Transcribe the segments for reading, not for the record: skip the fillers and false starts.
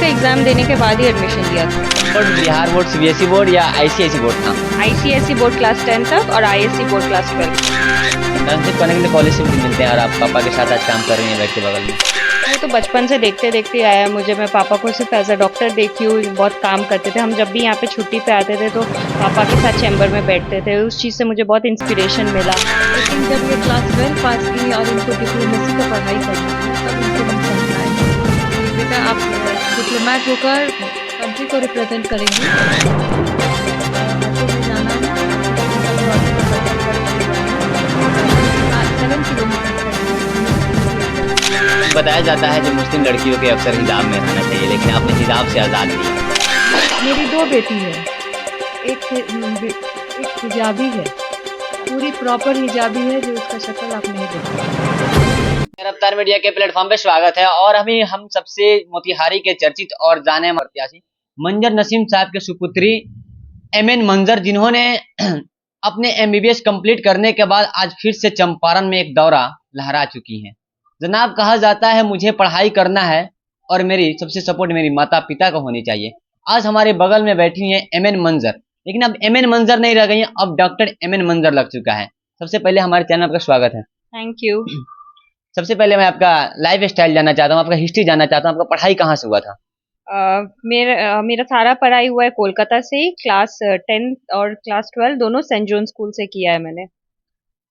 का एग्जाम देने के बाद ही एडमिशन लिया था। Board Bihar board, CBSE board या आईसीएसई बोर्ड था? आईसीएसई बोर्ड क्लास 10 तक और आईएससी बोर्ड क्लास 12। इंटर्नशिप करने के लिए कॉलेज से भी मिलते हैं और आप पापा के साथ आज काम कर रही हैं बैठ के बगल में। वो तो बचपन से देखते देखते आया मुझे। मैं पापा को सिर्फ एज अ डॉक्टर देखी हूँ, बहुत काम करते थे। हम जब भी यहाँ पे छुट्टी पे आते थे तो पापा के साथ चैम्बर में बैठते थे। उस चीज़ से मुझे बहुत इंस्पिरेशन मिला। लेकिन जब ये क्लास 12 पास की और इनको डिप्लोमेसी का पढ़ाई करनी थी तब इनको नहीं समझ आया कि बेटा आप डिप्लोमेट होकर कंट्री को रिप्रेजेंट करेंगे। में जाना है, 7 किलोमीटर बताया जाता है जो मुस्लिम लड़कियों के अक्सर हिजाब में रहना चाहिए, लेकिन आपने हिजाब से आज़ाद दिया। मेरी 2 बेटी है, एक हिजाबी है, पूरी प्रॉपर हिजाबी है जो उसका शक्ल आप नहीं देखते। रफ्तार मीडिया के प्लेटफॉर्म पे स्वागत है और हम सबसे मोतिहारी के चर्चित और जाने माने प्रत्याशी मंजर नसीम साहब के सुपुत्री एमएन मंजर, जिन्होंने अपने एमबीबीएस कंप्लीट करने के बाद आज फिर से चंपारण में एक दौरा लहरा चुकी हैं। जनाब, कहा जाता है मुझे पढ़ाई करना है और मेरी सबसे सपोर्ट मेरी माता पिता को होनी चाहिए। आज हमारे बगल में बैठी हुई है एमएन मंजर, लेकिन अब एमएन मंजर नहीं रह गई है, अब डॉक्टर एमएन मंजर लग चुका है। सबसे पहले हमारे चैनल का स्वागत है। Thank you. सबसे पहले मैं आपका लाइफ स्टाइल जानना चाहता हूँ, आपका हिस्ट्री जानना चाहता हूँ, आपका पढ़ाई कहाँ से हुआ था? मेरा सारा पढ़ाई हुआ है कोलकाता से ही। क्लास 10 और क्लास 12 दोनों सेंट जॉन स्कूल से किया है मैंने।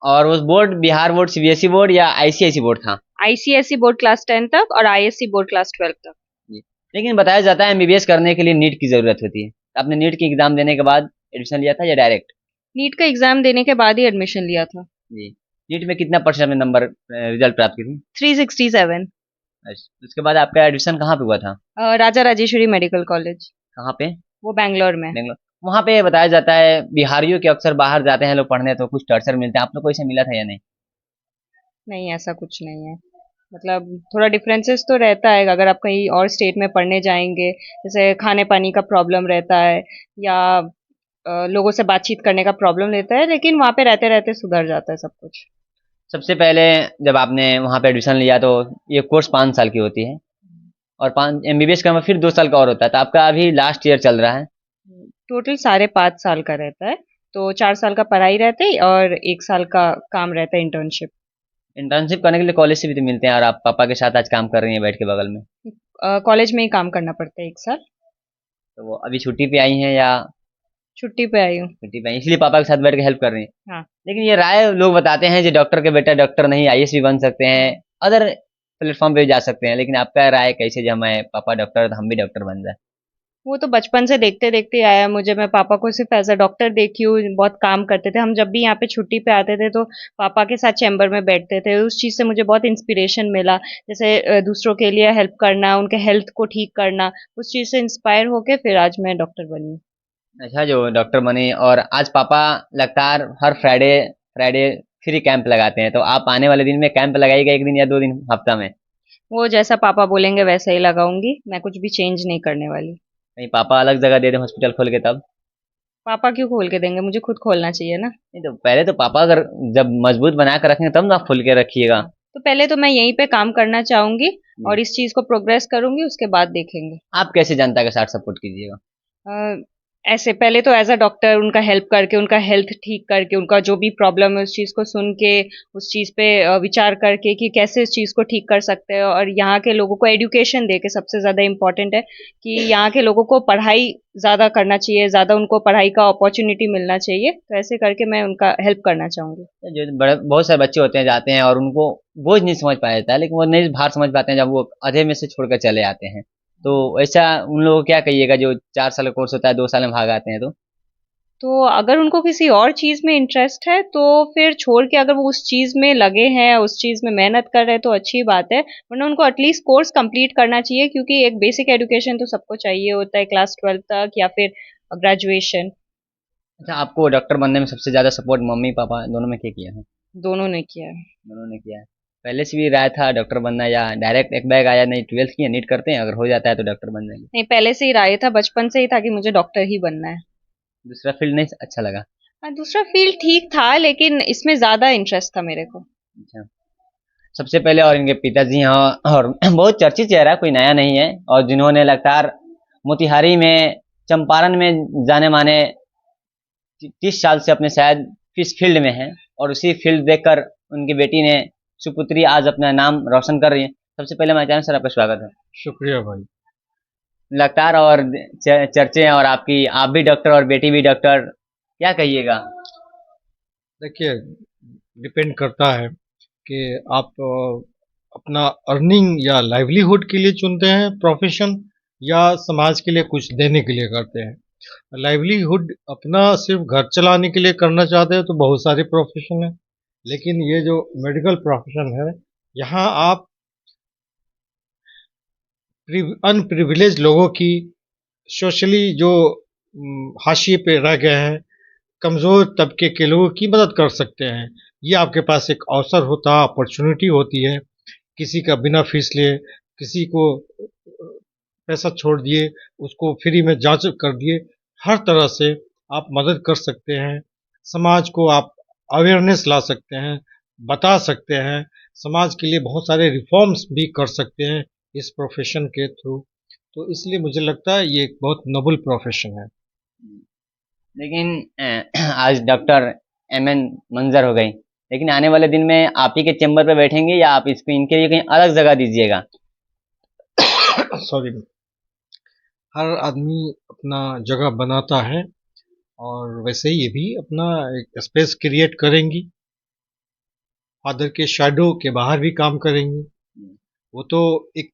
और उस board Bihar board, CBSE board या आईसीएसई बोर्ड था? आईसीएसई बोर्ड क्लास 10 तक और आईएससी बोर्ड क्लास 12 तक। जी। लेकिन बताया जाता है एमबीबीएस करने के लिए नीट की जरूरत होती है। आपने नीट की एग्जाम देने के बाद एडमिशन लिया था या डायरेक्ट? नीट का एग्जाम देने के बाद ही एडमिशन लिया था। जी। नीट में कितना परसेंट में नंबर रिजल्ट प्राप्त की थी? 367। अच्छा, उसके बाद आपका एडमिशन कहाँ पे हुआ था? राजा राजेश्वरी मेडिकल कॉलेज। कहाँ पे? वो बैंगलोर में। बेंगलोर। वहाँ पे बताया जाता है बिहारियों के अक्सर बाहर जाते हैं लोग पढ़ने तो कुछ टॉर्चर मिलते हैं, आप लोग को ऐसे मिला था या नहीं? नहीं, ऐसा कुछ नहीं है। मतलब थोड़ा डिफरेंसेस तो रहता है अगर आप कहीं और स्टेट में पढ़ने जाएंगे, जैसे खाने पानी का प्रॉब्लम रहता है या लोगों से बातचीत करने का प्रॉब्लम रहता है, लेकिन वहाँ पे रहते रहते सुधर जाता है सब कुछ। सबसे पहले जब आपने वहाँ पे एडमिशन लिया तो ये कोर्स 5 साल की होती है और 5 एमबीबीएस का फिर 2 साल का और होता है, तो आपका अभी लास्ट ईयर चल रहा है। टोटल 5.5 साल का रहता है, तो 4 साल का पढ़ाई रहता है और 1 साल का काम रहता है इंटर्नशिप। इंटर्नशिप करने के लिए कॉलेज से भी तो मिलते हैं और आप पापा के साथ आज काम कर रही हैं बैठ के बगल में। कॉलेज में ही काम करना पड़ता है 1 साल। तो वो अभी छुट्टी पे आई हैं या? छुट्टी पे आई हूँ। छुट्टी पे आई इसलिए पापा के साथ बैठ के हेल्प कर रही हैं। हाँ। लेकिन ये राय लोग बताते हैं जो डॉक्टर के बेटा डॉक्टर नहीं आईएएस भी बन सकते हैं, अदर प्लेटफॉर्म पे भी जा सकते हैं, लेकिन आपका राय कैसे जब हमारे पापा डॉक्टर तो हम भी डॉक्टर बन जाए? वो तो बचपन से देखते देखते आया मुझे। मैं पापा को सिर्फ एज अ डॉक्टर देखी हूँ, बहुत काम करते थे। हम जब भी यहाँ पे छुट्टी पे आते थे तो पापा के साथ चैम्बर में बैठते थे। उस चीज़ से मुझे बहुत इंस्पिरेशन मिला, जैसे दूसरों के लिए हेल्प करना, उनके हेल्थ को ठीक करना। उस चीज़ से इंस्पायर होके फिर आज मैं डॉक्टर बनी। अच्छा, जो डॉक्टर बने और आज पापा लगातार हर फ्राइडे फ्राइडे फ्री कैंप लगाते हैं, तो आप आने वाले दिन में कैंप लगाइएगा 1 दिन या 2 दिन हफ्ता में? वो जैसा पापा बोलेंगे वैसा ही लगाऊंगी, मैं कुछ भी चेंज नहीं करने वाली। कहीं पापा अलग जगह दे दें हॉस्पिटल खोल के तब? पापा क्यों खोल के देंगे, मुझे खुद खोलना चाहिए ना। नहीं तो पहले तो पापा अगर जब मजबूत बना कर रखेंगे तब ना खोल के रखिएगा। तो पहले तो मैं यहीं पे काम करना चाहूंगी और इस चीज़ को प्रोग्रेस करूंगी, उसके बाद देखेंगे। आप कैसे जनता के साथ सपोर्ट कीजिएगा? अ, ऐसे पहले तो एज अ डॉक्टर उनका हेल्प करके, उनका हेल्थ ठीक करके, उनका जो भी प्रॉब्लम है उस चीज़ को सुन के, उस चीज़ पे विचार करके कि कैसे इस चीज़ को ठीक कर सकते हैं, और यहाँ के लोगों को एजुकेशन दे के। सबसे ज़्यादा इम्पोर्टेंट है कि यहाँ के लोगों को पढ़ाई ज़्यादा करना चाहिए, ज़्यादा उनको पढ़ाई का अपॉर्चुनिटी मिलना चाहिए। तो ऐसे करके मैं उनका हेल्प करना चाहूँगी। जो बड़े बहुत सारे बच्चे होते हैं जाते हैं और उनको बोझ नहीं समझ पाया जाता है, लेकिन वो नहीं भार समझ पाते हैं जब वो आधे में से छोड़कर चले आते हैं। तो ऐसा उन लोगों को क्या कहिएगा जो 4 साल का कोर्स होता है 2 साल में भाग आते हैं? तो अगर उनको किसी और चीज़ में इंटरेस्ट है तो फिर छोड़ के, अगर वो उस चीज़ में लगे हैं, उस चीज़ में मेहनत कर रहे हैं तो अच्छी बात है, वरना उनको एटलीस्ट कोर्स कंप्लीट करना चाहिए, क्योंकि एक बेसिक एजुकेशन तो सबको चाहिए होता है, क्लास 12 तक या फिर ग्रेजुएशन। अच्छा, आपको डॉक्टर बनने में सबसे ज़्यादा सपोर्ट मम्मी पापा दोनों में क्या किया है? दोनों ने किया है। दोनों ने किया है। पहले से भी राय था डॉक्टर बनना या डायरेक्ट एक बैग आया नहीं 12th की नीट करते हैं, अगर हो जाता है तो डॉक्टर बन जाएंगे? नहीं, पहले से ही राय था, बचपन से ही था कि मुझे डॉक्टर ही बनना है। दूसरा फील्ड नहीं अच्छा लगा? दूसरा फील्ड ठीक था, लेकिन इसमें ज़्यादा इंटरेस्ट था मेरे को। अच्छा, सबसे पहले और इनके पिताजी हैं और बहुत चर्चित चेहरा, कोई नया नहीं है, और जिन्होंने लगातार मोतिहारी में, चंपारण में जाने माने 30 साल से अपने शायद किस फील्ड में हैं, और उसी फील्ड देखकर उनकी बेटी ने, सुपुत्री, आज अपना नाम रोशन कर रही है। सबसे पहले मैं चैनल सर आपका स्वागत है। शुक्रिया भाई। लगातार और चर्चे हैं, और आपकी, आप भी डॉक्टर और बेटी भी डॉक्टर, क्या कहिएगा? देखिए, डिपेंड करता है कि आप अपना अर्निंग या लाइवलीहुड के लिए चुनते हैं प्रोफेशन, या समाज के लिए कुछ देने के लिए करते हैं। लाइवलीहुड अपना सिर्फ घर चलाने के लिए करना चाहते हैं तो बहुत सारे प्रोफेशन हैं, लेकिन ये जो मेडिकल प्रोफेशन है, यहाँ आप अनप्रिविलेज लोगों की, सोशली जो हाशिए पे रह गए हैं, कमज़ोर तबके के लोगों की मदद कर सकते हैं। ये आपके पास एक अवसर होता, अपॉर्चुनिटी होती है। किसी का बिना फीस लिए, किसी को पैसा छोड़ दिए, उसको फ्री में जांच कर दिए, हर तरह से आप मदद कर सकते हैं। समाज को आप अवेयरनेस ला सकते हैं, बता सकते हैं, समाज के लिए बहुत सारे रिफॉर्म्स भी कर सकते हैं इस प्रोफेशन के थ्रू। तो इसलिए मुझे लगता है ये एक बहुत नोबल प्रोफेशन है। लेकिन आज डॉक्टर एमएन मंजर हो गई, लेकिन आने वाले दिन में आप ही के चैम्बर पे बैठेंगे, या आप इसको इनके लिए कहीं अलग जगह दीजिएगा? सॉरी। हर आदमी अपना जगह बनाता है, और वैसे ही ये भी अपना एक स्पेस क्रिएट करेंगी। फादर के शैडो के बाहर भी काम करेंगे। वो तो एक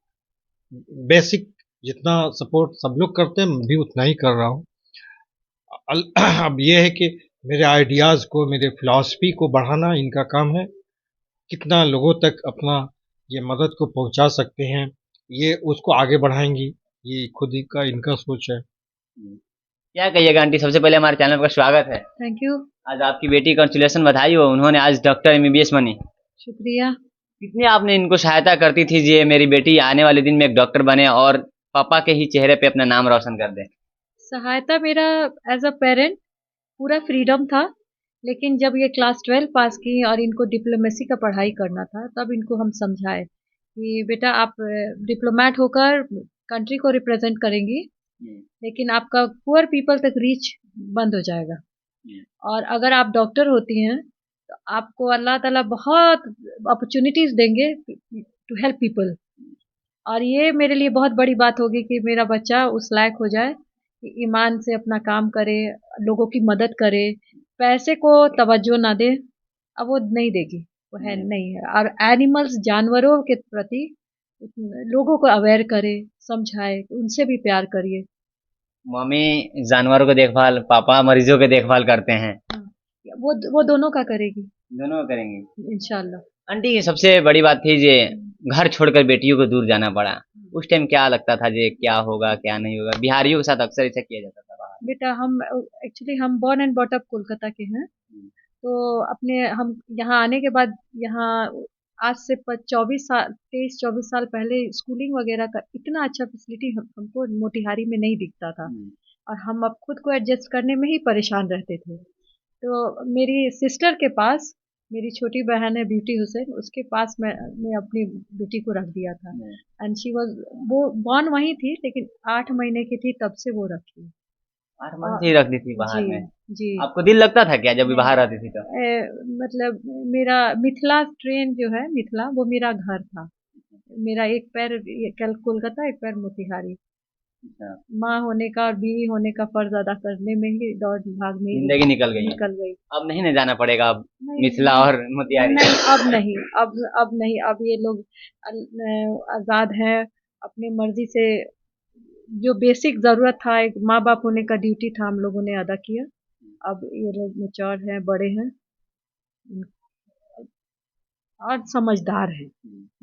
बेसिक जितना सपोर्ट सब लोग करते हैं, मैं भी उतना ही कर रहा हूँ। अब ये है कि मेरे आइडियाज़ को, मेरे फिलॉसफी को बढ़ाना इनका काम है। कितना लोगों तक अपना ये मदद को पहुंचा सकते हैं, ये उसको आगे बढ़ाएंगी, ये खुद ही का इनका सोच है। क्या कहिएगा आंटी? सबसे पहले हमारे चैनल पर स्वागत है। Thank you. आज आपकी बेटी, कंग्रेचुलेसन, बधाई हो, उन्होंने आज डॉक्टर एमबीबीएस बनी। शुक्रिया। कितनी आपने इनको सहायता करती थी जी, ये मेरी बेटी आने वाले दिन में एक डॉक्टर बने और पापा के ही चेहरे पे अपना नाम रोशन कर दे? सहायता मेरा एज अ पेरेंट पूरा फ्रीडम था, लेकिन जब ये क्लास 12 पास की और इनको डिप्लोमेसी का पढ़ाई करना था, तब इनको हम समझाए कि बेटा आप डिप्लोमेट होकर कंट्री को रिप्रेजेंट करेंगी, लेकिन आपका पुअर पीपल तक रीच बंद हो जाएगा। और अगर आप डॉक्टर होती हैं तो आपको अल्लाह ताला बहुत अपॉर्चुनिटीज देंगे टू हेल्प पीपल। और ये मेरे लिए बहुत बड़ी बात होगी कि मेरा बच्चा उस लायक हो जाए कि ईमान से अपना काम करे, लोगों की मदद करे, पैसे को तवज्जो ना दे। अब वो नहीं देगी, वो है नहीं है। और एनिमल्स, जानवरों के प्रति लोगों को अवेयर करे, समझाए, उनसे भी प्यार करिए। मम्मी जानवरों की देखभाल, पापा मरीजों की देखभाल करते हैं। हाँ, वो दोनों का करेगी दोनों करेंगे इंशाल्लाह। आंटी। की सबसे बड़ी बात थी जे घर छोड़कर बेटियों को दूर जाना पड़ा, उस टाइम क्या लगता था जे क्या होगा क्या नहीं होगा? बिहारियों के साथ अक्सर ऐसा किया जाता था बाहर। बेटा हम एक्चुअली हम born and bought up Kolkata के हैं, तो अपने हम यहाँ आने के बाद यहाँ आज से 23-24 साल पहले स्कूलिंग वगैरह का इतना अच्छा फैसिलिटी हमको मोतिहारी में नहीं दिखता था, और हम अब खुद को एडजस्ट करने में ही परेशान रहते थे। तो मेरी सिस्टर के पास, मेरी छोटी बहन है ब्यूटी हुसैन, उसके पास मैं अपनी बेटी को रख दिया था। एंड शी वाज, वो बॉर्न वहीं थी, लेकिन 8 महीने की थी तब से वो रखी। 8 मंथ ही रख दी थी बाहर जी में? जी। आपको दिल लगता था क्या जब भी नहीं, बाहर आती थी तो? मतलब मेरा मिथिला ट्रेन जो है, मिथिला वो मेरा घर था। मेरा एक पैर कल कोलकाता, एक पैर मोतिहारी। अच्छा, माँ होने का और बीवी होने का फर्ज अदा करने में ही, दौड़ भाग में ही जिंदगी निकल गई है। निकल गई। अब नहीं न जाना पड़ेगा अब नहीं मिथिला और मोतिहारी? नहीं, अब नहीं, अब नहीं। अब ये लोग आज़ाद हैं, अपनी मर्जी से। जो बेसिक ज़रूरत था, एक माँ बाप होने का ड्यूटी था, हम लोगों ने अदा किया। अब ये लोग मैच्योर हैं, बड़े हैं और समझदार हैं।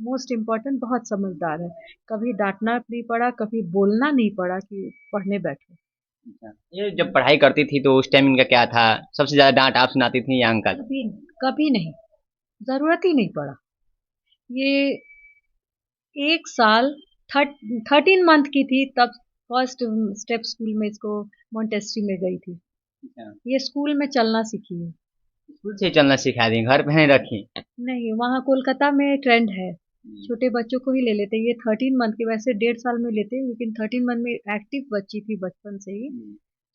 मोस्ट इम्पोर्टेंट, बहुत समझदार है। कभी डांटना नहीं पड़ा, कभी बोलना नहीं पड़ा कि पढ़ने बैठो। अच्छा, ये जब पढ़ाई करती थी तो उस टाइम इनका क्या था? सबसे ज्यादा डांट आप सुनाती थी या अंकल? कभी कभी नहीं, ज़रूरत ही नहीं पड़ा। ये 1 साल 13 मंथ की थी तब फर्स्ट स्टेप स्कूल में इसको, मॉन्टेसरी में गई थी। अच्छा, ये स्कूल में चलना सीखी है। स्कूल से ही चलना सिखा दी, घर पे नहीं रखी। नहीं, वहाँ कोलकाता में ट्रेंड है, छोटे बच्चों को ही ले लेते हैं। ये 13 मंथ के, वैसे 1.5 साल में लेते हैं, लेकिन 13 मंथ में एक्टिव बच्ची थी बचपन से ही,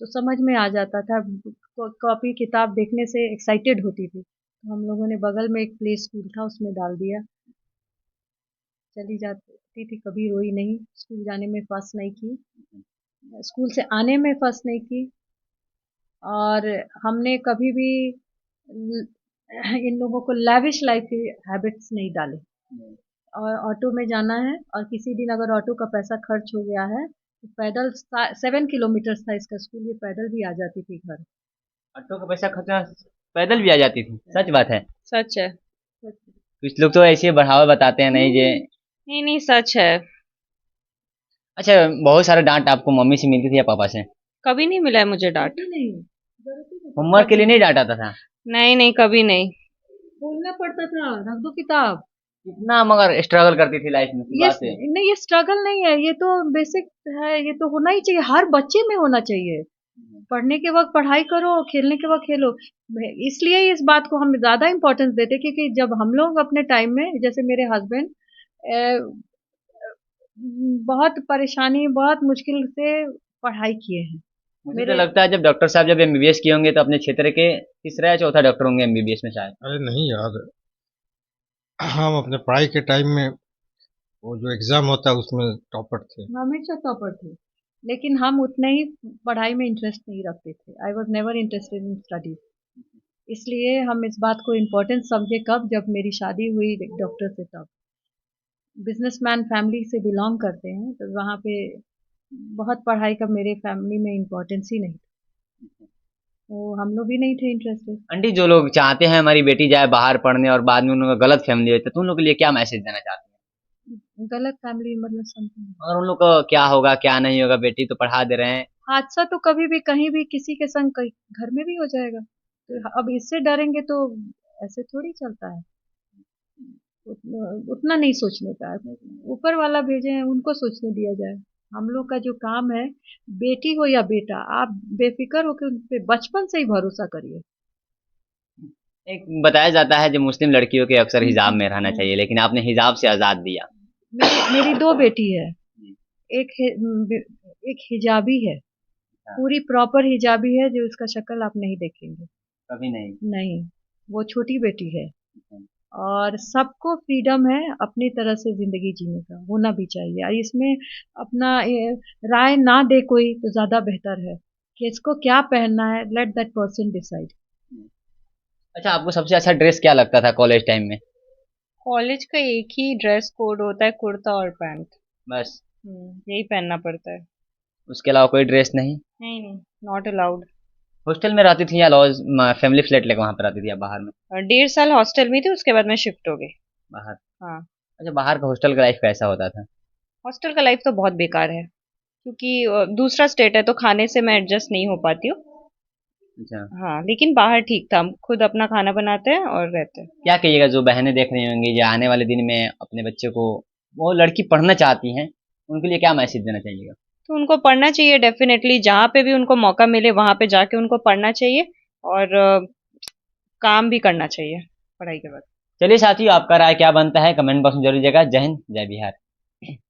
तो समझ में आ जाता था। कॉपी किताब देखने से एक्साइटेड होती थी, तो हम लोगों ने बगल में एक प्ले स्कूल था उसमें डाल दिया। चली जाती थी, कभी रोई नहीं, स्कूल जाने में फर्स्ट नहीं की, स्कूल से आने में फर्स्ट नहीं की। और हमने कभी भी इन लोगों को लैविश लाइफ की हैबिट्स नहीं डाले। और ऑटो में जाना है, और किसी दिन अगर ऑटो का पैसा खर्च हो गया है तो पैदल, 7 किलोमीटर था इसका स्कूल, ये पैदल भी आ जाती थी घर। ऑटो का पैसा खर्चा, पैदल भी आ जाती थी, सच बात है। सच है। कुछ लोग तो ऐसे बढ़ावा बताते हैं, नहीं जे। नहीं नहीं, सच है। अच्छा, बहुत सारा डांट आपको मम्मी से मिलती थी या पापा से? कभी नहीं मिला है मुझे डांट। कभी नहीं, जरूरत ही नहीं, होमवर्क के लिए नहीं डांटा था? नहीं नहीं, कभी नहीं। बोलना पड़ता था रख दो किताब। कितना मगर स्ट्रगल करती थी लाइफ में ये सुबह से। नहीं, ये स्ट्रगल नहीं है, ये तो बेसिक है, ये तो होना ही चाहिए, हर बच्चे में होना चाहिए। पढ़ने के वक्त पढ़ाई करो, खेलने के वक्त खेलो। इसलिए इस बात को हम ज्यादा इम्पोर्टेंस देते हैं, क्योंकि जब हम लोग अपने टाइम में, जैसे मेरे हस्बैंड बहुत परेशानी, बहुत मुश्किल से पढ़ाई किए हैं। मुझे तो मेरे लगता है जब डॉक्टर साहब जब एमबीबीएस किए होंगे तो अपने क्षेत्र के तीसरा या चौथा डॉक्टर होंगे एमबीबीएस में शायद। अरे नहीं यार, हम अपने पढ़ाई के टाइम में वो जो एग्जाम होता है उसमें टॉपर थे। हमेशा टॉपर थे, लेकिन हम उतने ही पढ़ाई में इंटरेस्ट नहीं रखते थे। I was never interested in studies. इसलिए हम इस बात को इम्पोर्टेंस समझे कब, जब मेरी शादी हुई डॉक्टर से तब। बिजनेसमैन फैमिली से बिलोंग करते हैं, तो वहाँ पे बहुत पढ़ाई का मेरे फैमिली में इम्पोर्टेंस ही नहीं था, तो हम लोग भी नहीं थे इंटरेस्टेड। आंटी, जो लोग चाहते हैं हमारी बेटी जाए बाहर पढ़ने और बाद में उनका गलत फैमिली होता है, तो उन लोग के लिए क्या मैसेज देना चाहते गलत फैमिली मतलब समथिंग। हैं? और उन लोग का क्या होगा क्या नहीं होगा, बेटी तो पढ़ा दे रहे हैं। हादसा तो कभी भी कहीं भी किसी के संग घर में भी हो जाएगा, तो अब इससे डरेंगे तो ऐसे थोड़ी चलता है। उतना नहीं सोचने का है। ऊपर वाला भेजे हैं, उनको सोचने दिया जाए। हम लोग का जो काम है, बेटी हो या बेटा, आप बेफिक्र होकर उन पे बचपन से ही भरोसा करिए। एक बताया जाता है जो मुस्लिम लड़कियों के अक्सर हिजाब में रहना चाहिए, लेकिन आपने हिजाब से आजाद दिया। मेरी 2 बेटी है, एक हिजाबी है, पूरी प्रॉपर हिजाबी है, जो उसका शक्ल आप नहीं देखेंगे। कभी नहीं। नहीं, वो छोटी बेटी है। और सबको फ्रीडम है अपनी तरह से जिंदगी जीने का, होना भी चाहिए। और इसमें अपना राय ना दे कोई तो ज्यादा बेहतर है, कि इसको क्या पहनना है, लेट दैट पर्सन डिसाइड। अच्छा, आपको सबसे अच्छा ड्रेस क्या लगता था कॉलेज टाइम में? कॉलेज का एक ही ड्रेस कोड होता है, कुर्ता और पैंट। बस? यही पहनना पड़ता है। उसके अलावा कोई ड्रेस नहीं? नहीं नहीं, नॉट अलाउड। हॉस्टल में रहती थी या लॉज, फैमिली फ्लैट लेकर वहां पर रहती थी या बाहर में? 1.5 साल हॉस्टल में थी, उसके बाद मैं शिफ्ट हो गई। बाहर। हाँ। अच्छा, बाहर का हॉस्टल का लाइफ कैसा होता था? हॉस्टल का लाइफ तो बहुत बेकार है, क्योंकि दूसरा स्टेट है तो खाने से मैं एडजस्ट नहीं हो पाती हूँ। अच्छा, हाँ, लेकिन बाहर ठीक था, हम खुद अपना खाना बनाते हैं और रहते हैं। क्या कहिएगा जो बहनें देख रही होंगी या आने वाले दिन में अपने बच्चे को, वो लड़की पढ़ना चाहती हैं, उनके लिए क्या मैसेज देना चाहिएगा? तो उनको पढ़ना चाहिए डेफिनेटली, जहाँ पे भी उनको मौका मिले वहां पे जाके उनको पढ़ना चाहिए, और काम भी करना चाहिए पढ़ाई के बाद। चलिए साथियों, आपका राय क्या बनता है कमेंट बॉक्स में जरूर दीजिएगा। जय हिंद, जय बिहार।